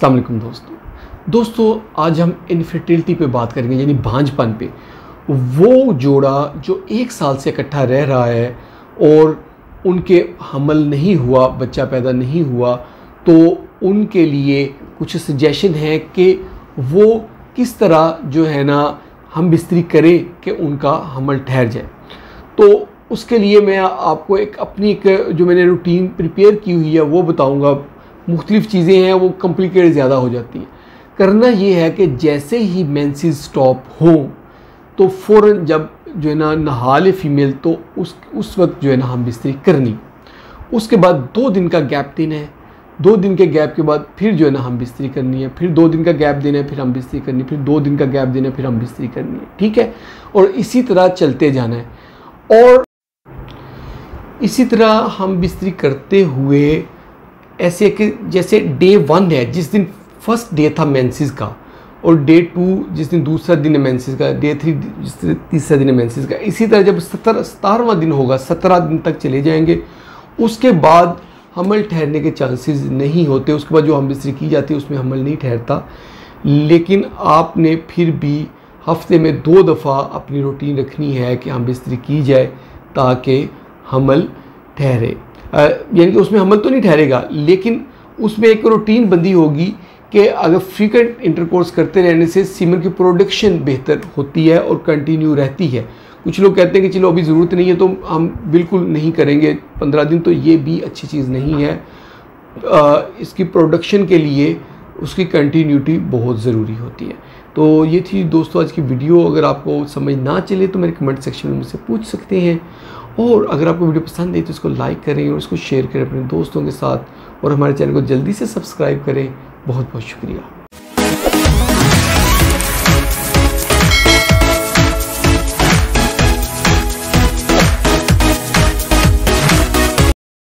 अस्सलाम वालेकुम दोस्तों आज हम इनफर्टिलिटी पे बात करेंगे, यानी भांजपन पे। वो जोड़ा जो 1 साल से इकट्ठा रह रहा है और उनके हमल नहीं हुआ, बच्चा पैदा नहीं हुआ, तो उनके लिए कुछ सजेशन है कि वो किस तरह जो है ना हम बिस्तरी करें कि उनका हमल ठहर जाए। तो उसके लिए मैं आपको अपनी जो मैंने रूटीन प्रिपेयर की हुई है वो बताऊंगा। मुख्तलिफ़ चीज़ें हैं, वो कॉम्प्लिकेटेड ज़्यादा हो जाती हैं। करना ये है कि जैसे ही मेंसेस स्टॉप हो तो फ़ौरन जब जो है ना नहा ले फीमेल, तो उस वक्त जो है ना हम बिस्तरी करनी। उसके बाद 2 दिन का गैप देना है। 2 दिन के गैप के बाद फिर जो है ना हम बिस्तरी करनी है, फिर 2 दिन का गैप देना है, फिर हम बिस्तरी करनी है, फिर 2 दिन का गैप देना है, फिर हम बिस्तरी करनी है। ठीक है, और इसी तरह चलते जाना है। और इसी तरह हम बिस्तरी करते हुए ऐसे कि जैसे डे 1 है, जिस दिन फर्स्ट डे था मेंसेस का, और डे 2 जिस दिन दूसरा दिन है मेंसेस का, डे 3 जिस दिन तीसरा दिन है मेंसेस का। इसी तरह जब 17वां दिन होगा, 17 दिन तक चले जाएंगे। उसके बाद हमल ठहरने के चांसेस नहीं होते। उसके बाद जो हम बिस्तरी की जाती है उसमें हमल नहीं ठहरता। लेकिन आपने फिर भी हफ्ते में 2 दफ़ा अपनी रूटीन रखनी है कि हम बिस्तरी की जाए ताकि हमल ठहरे। यानी कि उसमें हमल तो नहीं ठहरेगा, लेकिन उसमें एक रूटीन बंदी होगी कि अगर फ्रीक्वेंट इंटरकोर्स करते रहने से सीमन की प्रोडक्शन बेहतर होती है और कंटिन्यू रहती है। कुछ लोग कहते हैं कि चलो अभी ज़रूरत नहीं है तो हम बिल्कुल नहीं करेंगे 15 दिन, तो ये भी अच्छी चीज़ नहीं है। इसकी प्रोडक्शन के लिए उसकी कंटिन्यूटी बहुत ज़रूरी होती है। तो ये थी दोस्तों आज की वीडियो। अगर आपको समझ ना चले तो मेरे कमेंट सेक्शन में मुझसे पूछ सकते हैं। और अगर आपको वीडियो पसंद है तो इसको लाइक करें और इसको शेयर करें अपने दोस्तों के साथ, और हमारे चैनल को जल्दी से सब्सक्राइब करें। बहुत बहुत शुक्रिया।